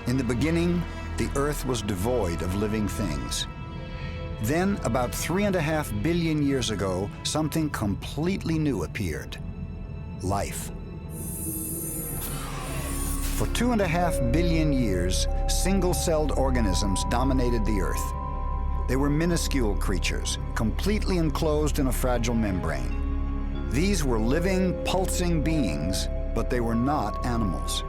In the beginning, the earth was devoid of living things. Then, about 3.5 billion years ago, something completely new appeared: life. For 2.5 billion years, single-celled organisms dominated the earth. They were minuscule creatures, completely enclosed in a fragile membrane. These were living, pulsing beings, but they were not animals.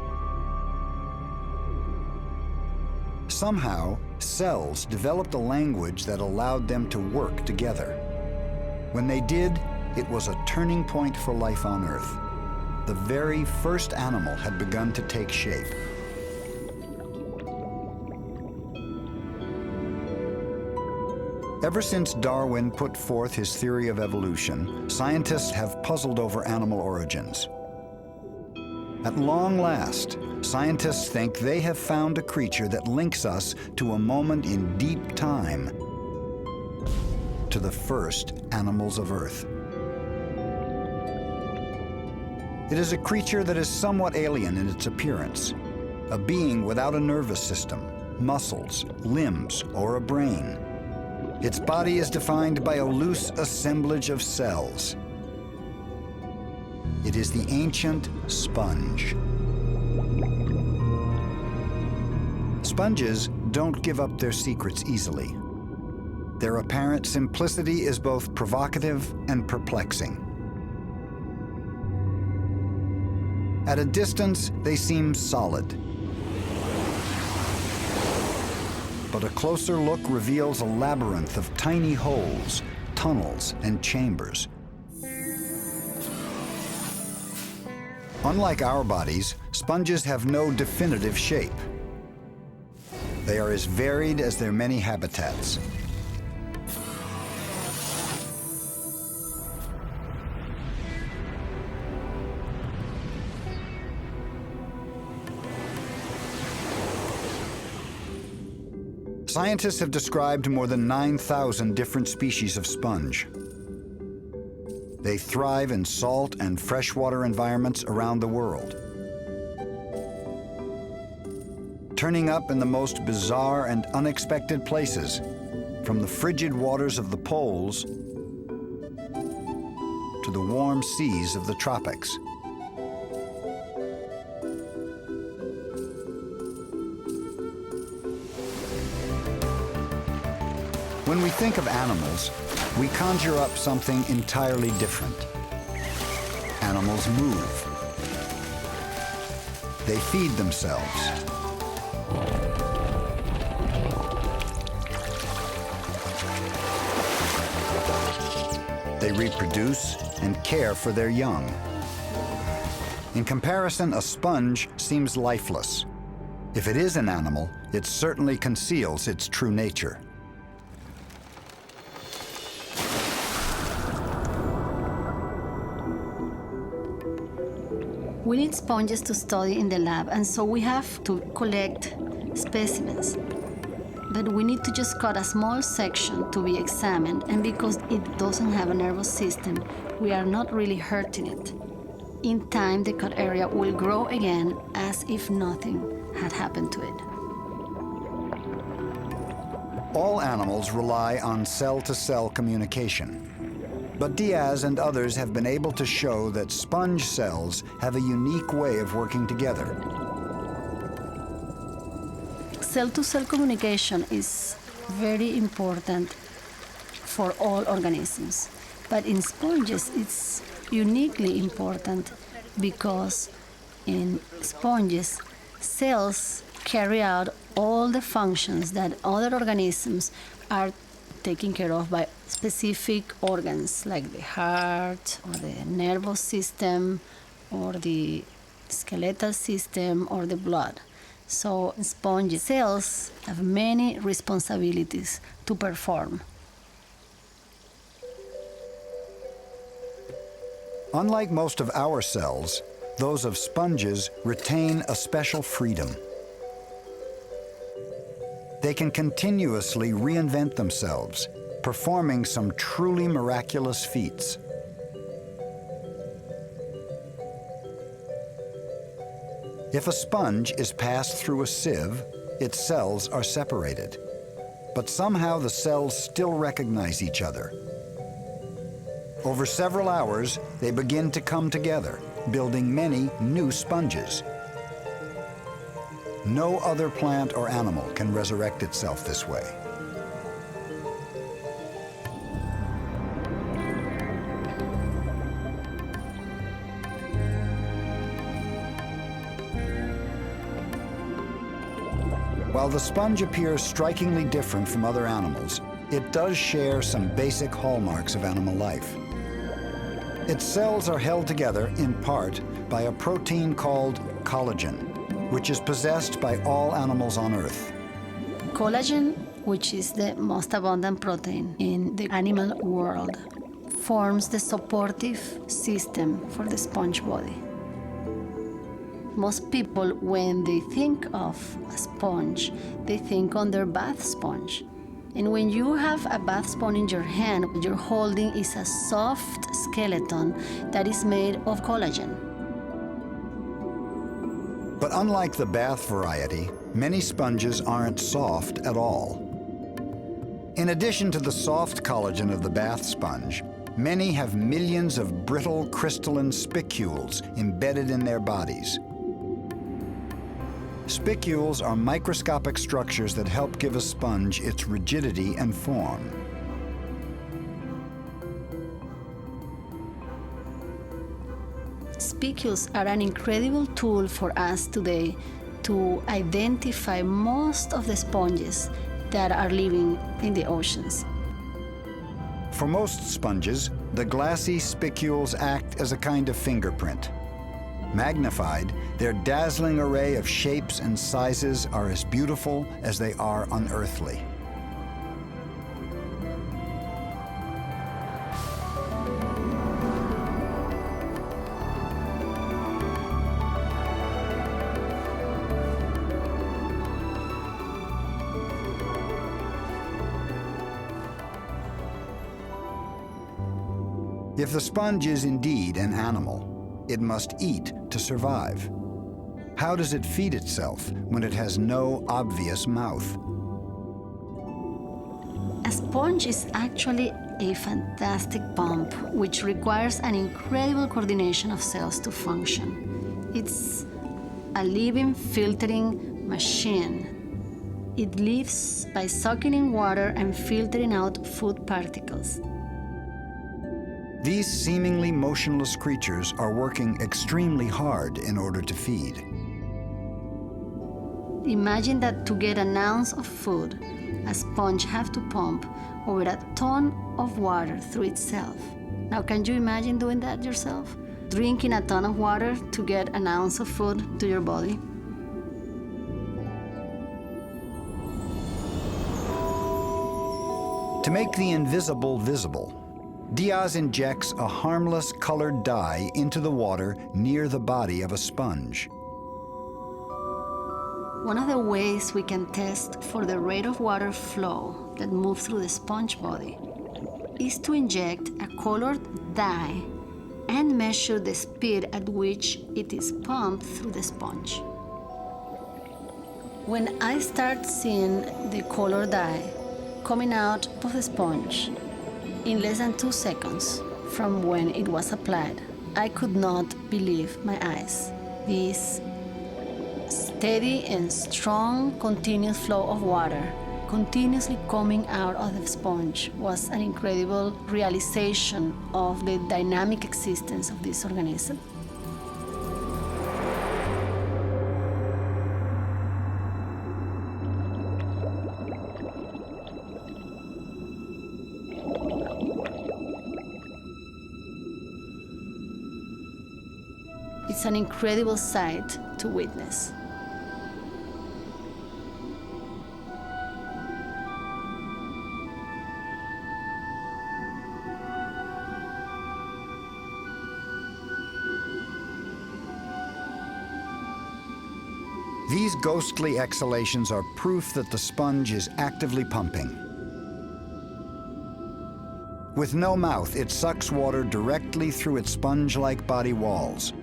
Somehow, cells developed a language that allowed them to work together. When they did, it was a turning point for life on Earth. The very first animal had begun to take shape. Ever since Darwin put forth his theory of evolution, scientists have puzzled over animal origins. At long last, scientists think they have found a creature that links us to a moment in deep time, to the first animals of Earth. It is a creature that is somewhat alien in its appearance, a being without a nervous system, muscles, limbs, or a brain. Its body is defined by a loose assemblage of cells. It is the ancient sponge. Sponges don't give up their secrets easily. Their apparent simplicity is both provocative and perplexing. At a distance, they seem solid. But a closer look reveals a labyrinth of tiny holes, tunnels, and chambers. Unlike our bodies, sponges have no definitive shape. They are as varied as their many habitats. Scientists have described more than 9,000 different species of sponge. They thrive in salt and freshwater environments around the world, turning up in the most bizarre and unexpected places, from the frigid waters of the poles to the warm seas of the tropics. When we think of animals, we conjure up something entirely different. Animals move. They feed themselves. They reproduce and care for their young. In comparison, a sponge seems lifeless. If it is an animal, it certainly conceals its true nature. We need sponges to study in the lab, and so we have to collect specimens. But we need to just cut a small section to be examined, and because it doesn't have a nervous system, we are not really hurting it. In time, the cut area will grow again as if nothing had happened to it. All animals rely on cell-to-cell communication. But Diaz and others have been able to show that sponge cells have a unique way of working together. Cell-to-cell communication is very important for all organisms. But in sponges, it's uniquely important because in sponges, cells carry out all the functions that other organisms are taken care of by specific organs like the heart or the nervous system or the skeletal system or the blood. So sponge cells have many responsibilities to perform. Unlike most of our cells, those of sponges retain a special freedom. They can continuously reinvent themselves, performing some truly miraculous feats. If a sponge is passed through a sieve, its cells are separated. But somehow the cells still recognize each other. Over several hours, they begin to come together, building many new sponges. No other plant or animal can resurrect itself this way. While the sponge appears strikingly different from other animals, it does share some basic hallmarks of animal life. Its cells are held together, in part, by a protein called collagen, which is possessed by all animals on Earth. Collagen, which is the most abundant protein in the animal world, forms the supportive system for the sponge body. Most people, when they think of a sponge, they think on their bath sponge. And when you have a bath sponge in your hand, what you're holding is a soft skeleton that is made of collagen. But unlike the bath variety, many sponges aren't soft at all. In addition to the soft collagen of the bath sponge, many have millions of brittle crystalline spicules embedded in their bodies. Spicules are microscopic structures that help give a sponge its rigidity and form. Spicules are an incredible tool for us today to identify most of the sponges that are living in the oceans. For most sponges, the glassy spicules act as a kind of fingerprint. Magnified, their dazzling array of shapes and sizes are as beautiful as they are unearthly. If the sponge is indeed an animal, it must eat to survive. How does it feed itself when it has no obvious mouth? A sponge is actually a fantastic pump, which requires an incredible coordination of cells to function. It's a living filtering machine. It lives by sucking in water and filtering out food particles. These seemingly motionless creatures are working extremely hard in order to feed. Imagine that to get an ounce of food, a sponge has to pump over a ton of water through itself. Now, can you imagine doing that yourself? Drinking a ton of water to get an ounce of food to your body? To make the invisible visible, Diaz injects a harmless colored dye into the water near the body of a sponge. One of the ways we can test for the rate of water flow that moves through the sponge body is to inject a colored dye and measure the speed at which it is pumped through the sponge. When I start seeing the colored dye coming out of the sponge in less than 2 seconds from when it was applied, I could not believe my eyes. This steady and strong continuous flow of water continuously coming out of the sponge was an incredible realization of the dynamic existence of this organism. It's an incredible sight to witness. These ghostly exhalations are proof that the sponge is actively pumping. With no mouth, it sucks water directly through its sponge-like body walls.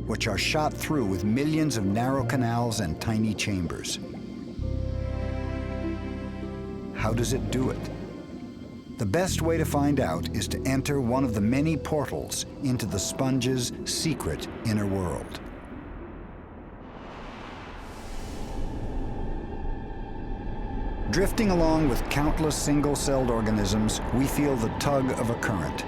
which are shot through with millions of narrow canals and tiny chambers. How does it do it? The best way to find out is to enter one of the many portals into the sponge's secret inner world. Drifting along with countless single-celled organisms, we feel the tug of a current.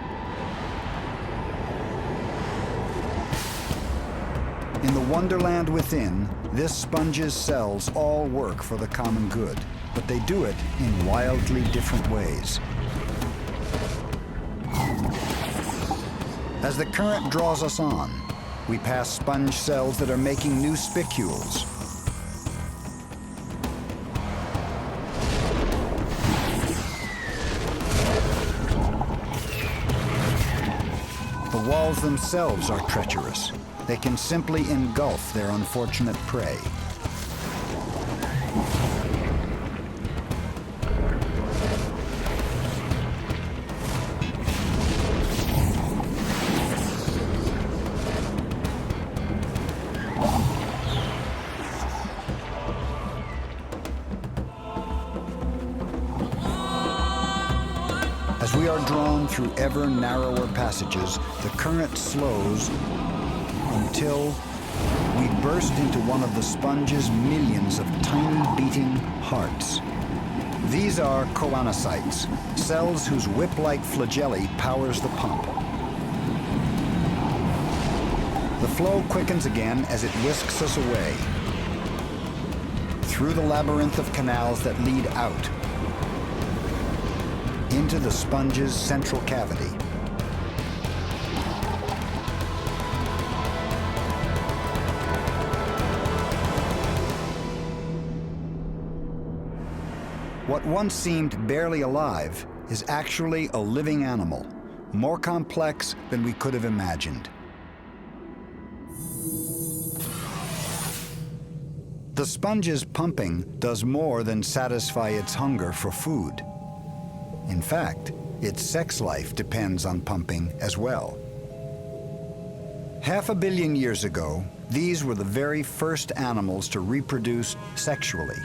In the wonderland within, this sponge's cells all work for the common good, but they do it in wildly different ways. As the current draws us on, we pass sponge cells that are making new spicules. The walls themselves are treacherous. They can simply engulf their unfortunate prey. As we are drawn through ever narrower passages, the current slows until we burst into one of the sponge's millions of tiny beating hearts. These are choanocytes, cells whose whip-like flagellae powers the pump. The flow quickens again as it whisks us away through the labyrinth of canals that lead out into the sponge's central cavity. What once seemed barely alive is actually a living animal, more complex than we could have imagined. The sponge's pumping does more than satisfy its hunger for food. In fact, its sex life depends on pumping as well. 500 million years ago, these were the very first animals to reproduce sexually,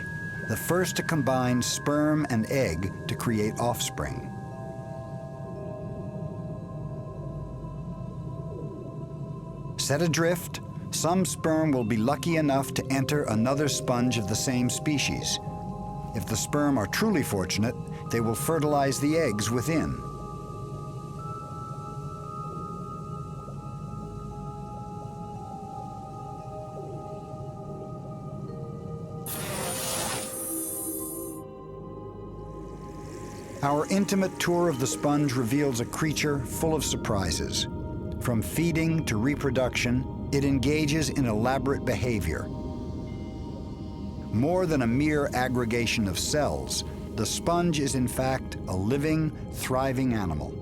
the first to combine sperm and egg to create offspring. Set adrift, some sperm will be lucky enough to enter another sponge of the same species. If the sperm are truly fortunate, they will fertilize the eggs within. Our intimate tour of the sponge reveals a creature full of surprises. From feeding to reproduction, it engages in elaborate behavior. More than a mere aggregation of cells, the sponge is in fact a living, thriving animal.